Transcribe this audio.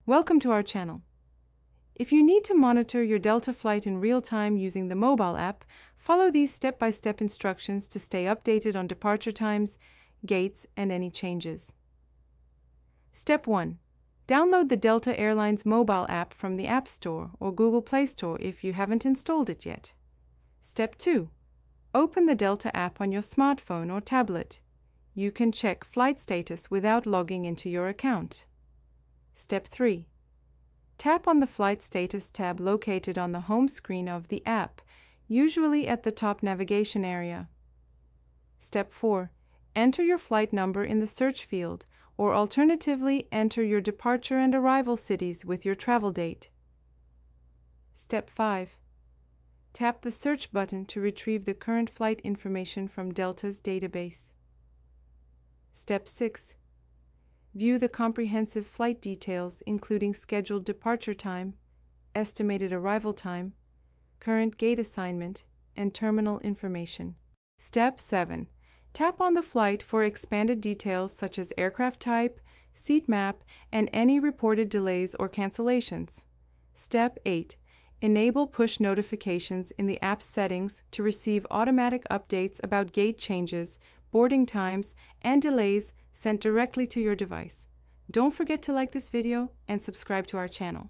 Welcome to our channel. If you need to monitor your Delta flight in real time using the mobile app, follow these step-by-step instructions to stay updated on departure times, gates, and any changes. Step 1. Download the Delta Airlines mobile app from the App Store or Google Play Store if you haven't installed it yet. Step 2. Open the Delta app on your smartphone or tablet. You can check flight status without logging into your account. Step 3. Tap on the Flight Status tab located on the home screen of the app, usually at the top navigation area. Step 4. Enter your flight number in the search field, or alternatively enter your departure and arrival cities with your travel date. Step 5. Tap the Search button to retrieve the current flight information from Delta's database. Step 6. View the comprehensive flight details including scheduled departure time, estimated arrival time, current gate assignment, and terminal information. Step 7. Tap on the flight for expanded details such as aircraft type, seat map, and any reported delays or cancellations. Step 8. Enable push notifications in the app's settings to receive automatic updates about gate changes, boarding times, and delays sent directly to your device. Don't forget to like this video and subscribe to our channel.